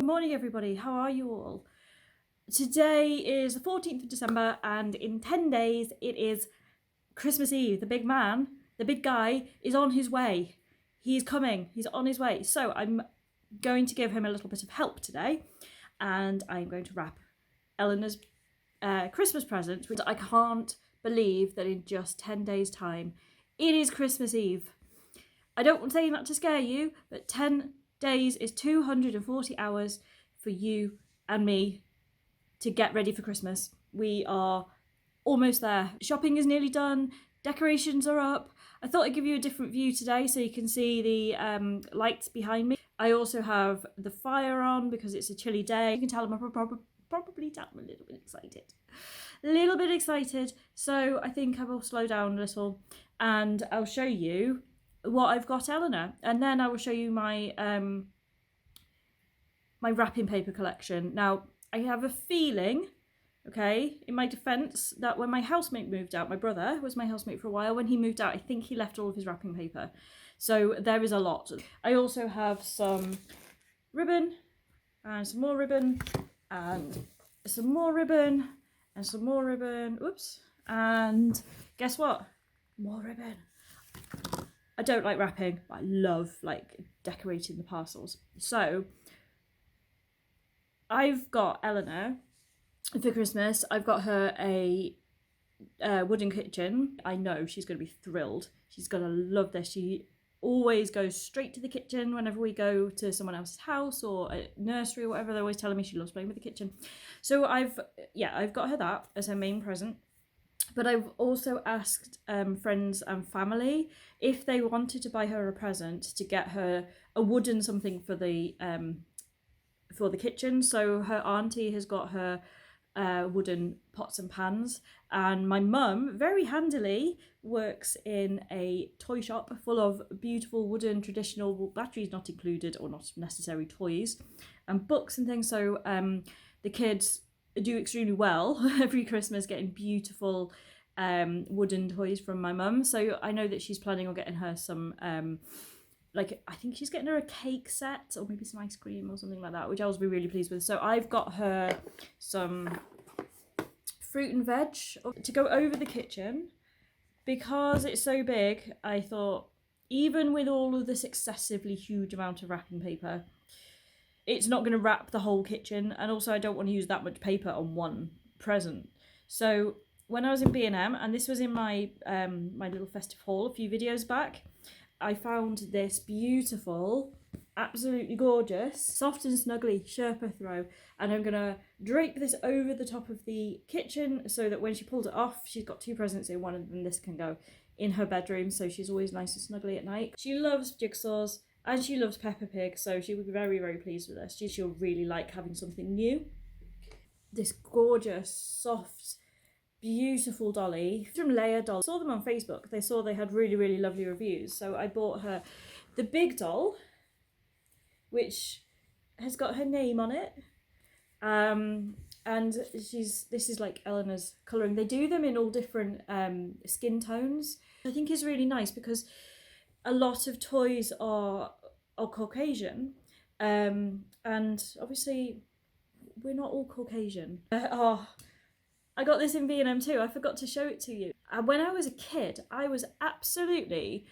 Good morning everybody, how are you all? Today is the 14th of December and in 10 days it is Christmas Eve. The big man, the big guy is on his way. He's coming, he's on his way. So I'm going to give him a little bit of help today and I'm going to wrap Eleanor's Christmas present, which I can't believe that in just 10 days time it is Christmas Eve. I don't want to say that to scare you, but 10 days is 240 hours for you and me to get ready for Christmas. We are almost there. Shopping is nearly done. Decorations are up. I thought I'd give you a different view today so you can see the lights behind me. I also have the fire on because it's a chilly day. You can tell I'm probably a little bit excited. A little bit excited. So I think I will slow down a little and I'll show you what I've got Eleanor, and then I will show you my my wrapping paper collection. Now I have a feeling, okay, in my defence, that when my housemate moved out, my brother was my housemate for a while, when he moved out I think he left all of his wrapping paper, so there is a lot. I also have some ribbon and some more ribbon and some more ribbon and some more ribbon, oops, and guess what, more ribbon. I don't like wrapping, but I love like decorating the parcels. So I've got Eleanor for Christmas. I've got her a wooden kitchen. I know she's going to be thrilled. She's going to love this. She always goes straight to the kitchen whenever we go to someone else's house or a nursery or whatever. They're always telling me she loves playing with the kitchen. So I've got her that as her main present. But I've also asked friends and family if they wanted to buy her a present to get her a wooden something for the kitchen. So her auntie has got her wooden pots and pans, and my mum very handily works in a toy shop full of beautiful wooden traditional, batteries not included or not necessary, toys and books and things. So the kids do extremely well every Christmas getting beautiful wooden toys from my mum. So I know that she's planning on getting her some I think she's getting her a cake set or maybe some ice cream or something like that, which I will be really pleased with. So I've got her some fruit and veg to go over the kitchen. Because it's so big, I thought even with all of this excessively huge amount of wrapping paper, it's not going to wrap the whole kitchen, and also I don't want to use that much paper on one present. So when I was in B&M, and this was in my my little festive haul a few videos back, I found this beautiful, absolutely gorgeous, soft and snuggly Sherpa throw, and I'm going to drape this over the top of the kitchen so that when she pulls it off, she's got two presents in one, and then this can go in her bedroom, so she's always nice and snuggly at night. She loves jigsaws and she loves Peppa Pig, so she would be very, very pleased with this. She'll really like having something new. This gorgeous, soft, beautiful dolly from Leya doll. I saw them on Facebook. They saw they had really, really lovely reviews, so I bought her the big doll, which has got her name on it, and this is like Eleanor's colouring. They do them in all different skin tones. I think is really nice because a lot of toys are Caucasian, and obviously we're not all Caucasian. I got this in B&M too. I forgot to show it to you. When I was a kid, I was absolutely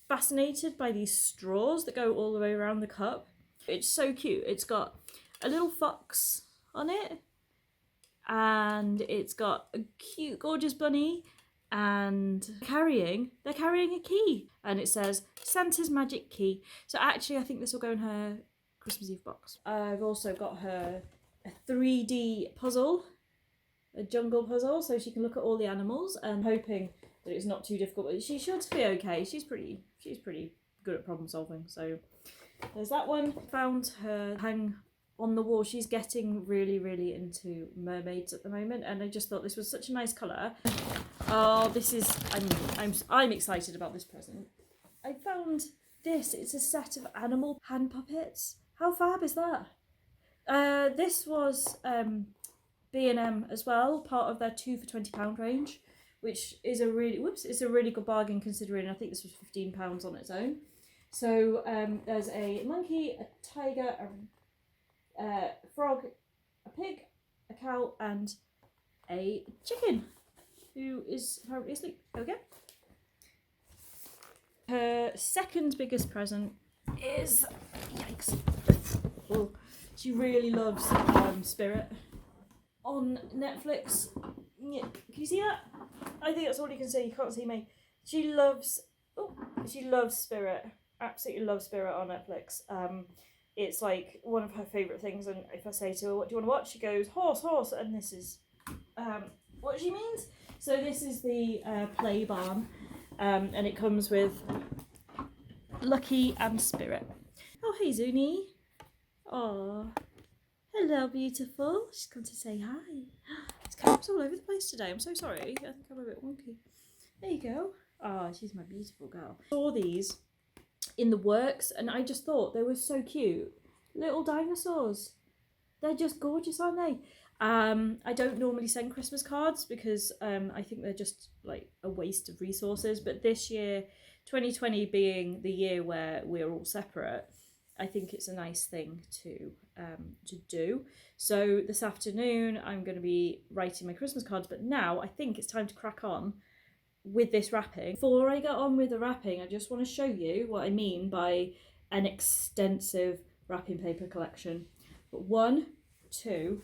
fascinated by these straws that go all the way around the cup. It's so cute. It's got a little fox on it, and it's got a cute, gorgeous bunny, and they're carrying a key, and it says Santa's magic key. So actually I think this will go in her Christmas Eve box. I've also got her a 3D puzzle, a jungle puzzle, so she can look at all the animals, and hoping that it's not too difficult, but she should be okay. She's pretty good at problem solving. So there's that one. Found her hang on the wall. She's getting really, really into mermaids at the moment, and I just thought this was such a nice colour. Oh, this is, I'm excited about this present. I found this. It's a set of animal hand puppets. How fab is that? This was B&M as well, part of their 2 for £20 range, which is a really good bargain considering I think this was £15 on its own. So there's a monkey, a tiger, frog, a pig, a cow, and a chicken, who is apparently asleep. There we go. Her second biggest present is, yikes, oh, she really loves Spirit on Netflix. Yeah. Can you see that? I think that's all you can see. You can't see me. She loves Spirit. Absolutely loves Spirit on Netflix. It's like one of her favourite things, and if I say to her, "What do you want to watch?" she goes, "Horse, horse," and this is what she means. So this is the playbarn, and it comes with Lucky and Spirit. Oh, hey Zuni. Oh, hello, beautiful. She's come to say hi. It's cameras all over the place today. I'm so sorry. I think I'm a bit wonky. There you go. Oh, she's my beautiful girl. I saw these in the works, and I just thought they were so cute. Little dinosaurs. They're just gorgeous, aren't they? I don't normally send Christmas cards because I think they're just like a waste of resources. But this year, 2020 being the year where we're all separate, I think it's a nice thing to do. So this afternoon, I'm going to be writing my Christmas cards. But now I think it's time to crack on with this wrapping. Before I get on with the wrapping, I just want to show you what I mean by an extensive wrapping paper collection. But 1, 2,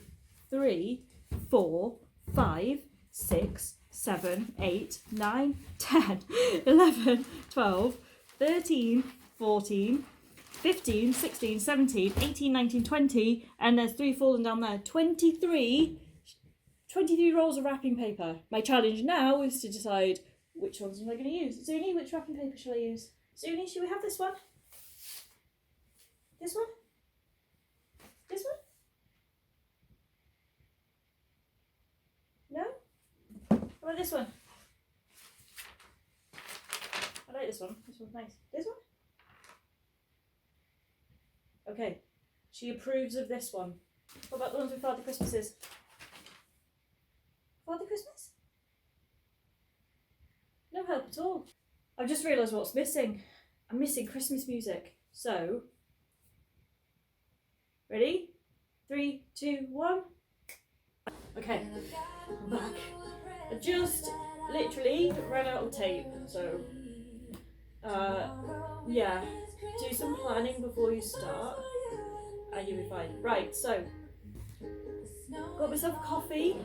3, 4, 5, 6, 7, 8, 9, 10, 11, 12, 13, 14, 15, 16, 17, 18, 19, 20, and there's 3 falling down there. 23 rolls of wrapping paper. My challenge now is to decide which ones am I going to use. Zuni, which wrapping paper shall I use? Zuni, should we have this one? This one? This one? No? How about this one? I like this one. This one's nice. This one? Okay. She approves of this one. What about the ones with Father Christmases? Father Christmas? No help at all. I've just realised what's missing. I'm missing Christmas music. So, ready? 3, 2, 1. Okay, I'm back. I just literally ran out of tape, so yeah, do some planning before you start and you'll be fine. Right, so got myself a coffee.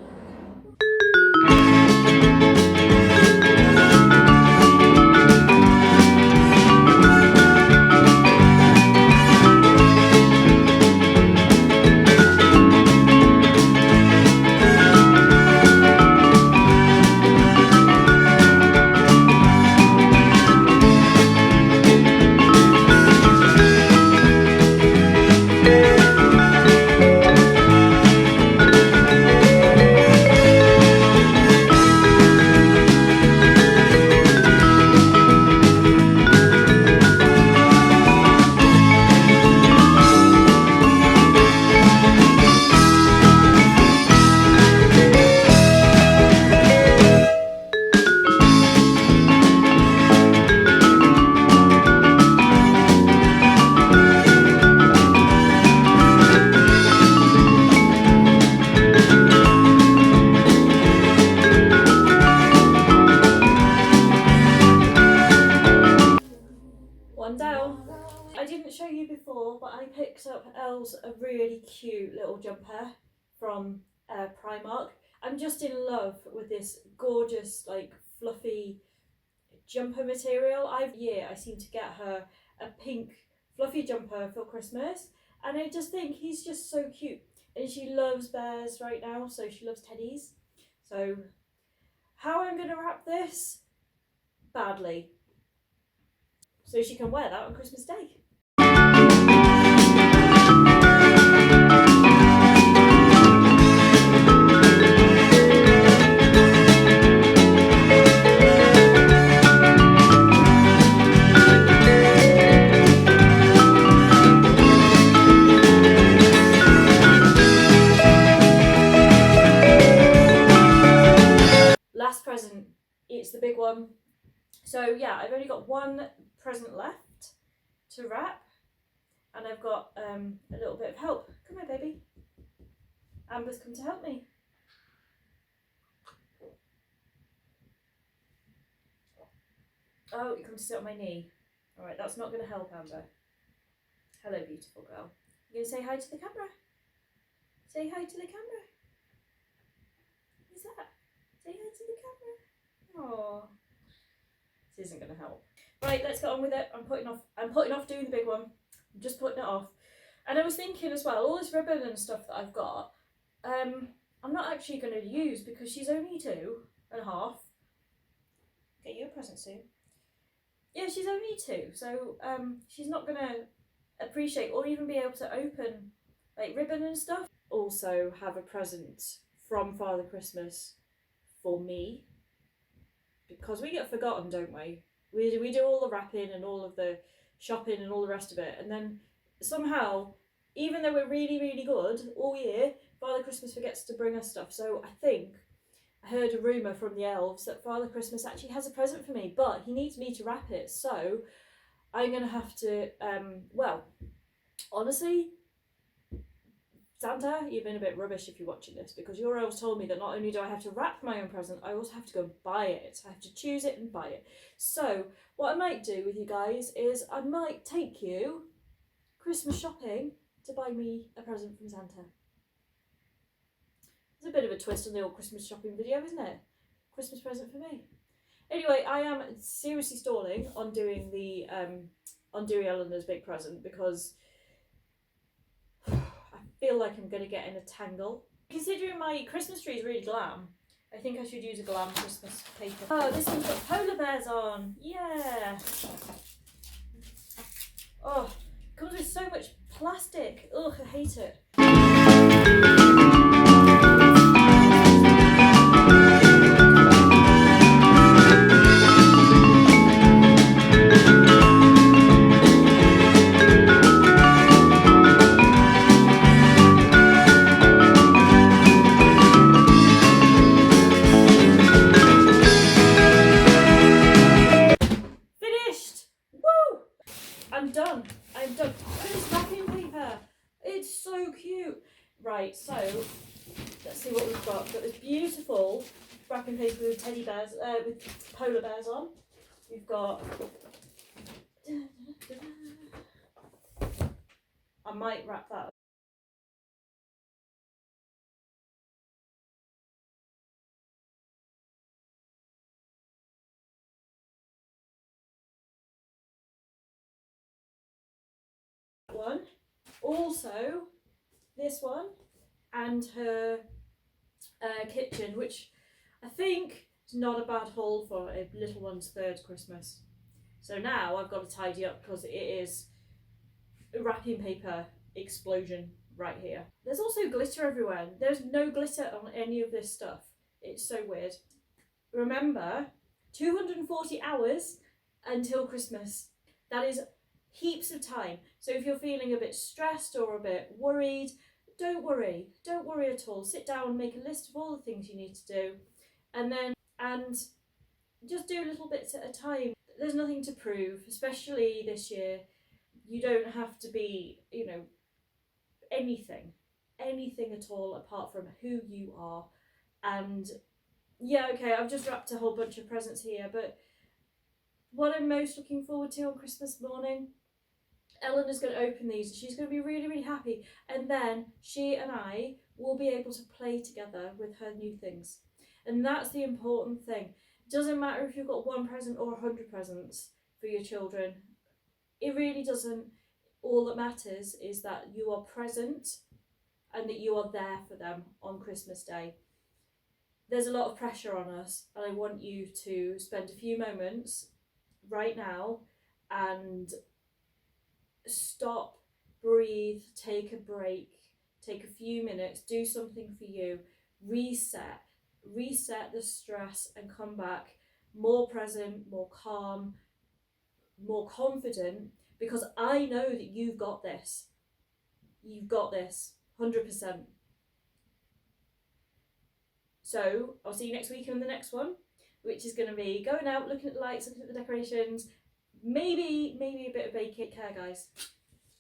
One down. I didn't show you before, but I picked up Elle's a really cute little jumper from Primark. I'm just in love with this gorgeous, like, fluffy jumper material. I seem to get her a pink fluffy jumper for Christmas, and I just think he's just so cute. And she loves bears right now, so she loves teddies. So how I'm going to wrap this? Badly. So she can wear that on Christmas Day. Last present, it's the big one. So yeah, I've only got one present left to wrap, and I've got a little bit of help. Come here, baby. Amber's come to help me. Oh, you come to sit on my knee. Alright, that's not going to help, Amber. Hello, beautiful girl. You going to say hi to the camera? Say hi to the camera. Who's that? Say hi to the camera. Aww. This isn't going to help. Right, let's get on with it. I'm putting off doing the big one. I'm just putting it off. And I was thinking as well, all this ribbon and stuff that I've got, I'm not actually going to use because she's only 2.5. Get you a present soon. Yeah, she's only 2, so she's not going to appreciate or even be able to open like ribbon and stuff. Also have a present from Father Christmas for me, because we get forgotten, don't we? We do all the wrapping and all of the shopping and all the rest of it, and then somehow, even though we're really, really good all year, Father Christmas forgets to bring us stuff. So I think I heard a rumour from the elves that Father Christmas actually has a present for me, but he needs me to wrap it. So I'm going to have to, well, honestly, Santa, you've been a bit rubbish if you're watching this, because your elves told me that not only do I have to wrap my own present, I also have to go and buy it. I have to choose it and buy it. So what I might do with you guys is I might take you Christmas shopping to buy me a present from Santa. It's a bit of a twist on the old Christmas shopping video, isn't it? Christmas present for me. Anyway, I am seriously stalling on doing the Eleanor's big present because I feel like I'm going to get in a tangle. Considering my Christmas tree is really glam, I think I should use a glam Christmas paper. Oh, this one's got polar bears on. Yeah. Oh, it comes with so much plastic. Ugh, I hate it. I'm done. Look at this wrapping paper. It's so cute. Right, so let's see what we've got. We've got this beautiful wrapping paper with teddy bears, with polar bears on. We've got. I might wrap that. One. Also, this one and her kitchen, which I think is not a bad haul for a little one's 3rd Christmas. So now I've got to tidy up because it is a wrapping paper explosion right here. There's also glitter everywhere. There's no glitter on any of this stuff. It's so weird. Remember, 240 hours until Christmas. That is heaps of time. So if you're feeling a bit stressed or a bit worried, don't worry. Don't worry at all. Sit down, make a list of all the things you need to do, and just do little bits at a time. There's nothing to prove, especially this year. You don't have to be, anything at all apart from who you are. And yeah, okay, I've just wrapped a whole bunch of presents here, but what I'm most looking forward to on Christmas morning, Eleanor's going to open these. She's going to be really, really happy. And then she and I will be able to play together with her new things. And that's the important thing. It doesn't matter if you've got 1 present or 100 presents for your children. It really doesn't. All that matters is that you are present and that you are there for them on Christmas Day. There's a lot of pressure on us, and I want you to spend a few moments right now and stop, breathe, take a break, take a few minutes, do something for you, reset the stress, and come back more present, more calm, more confident, because I know that you've got this. You've got this, 100%. So I'll see you next week on the next one, which is going to be going out, looking at the lights, looking at the decorations, maybe a bit of baking care, guys.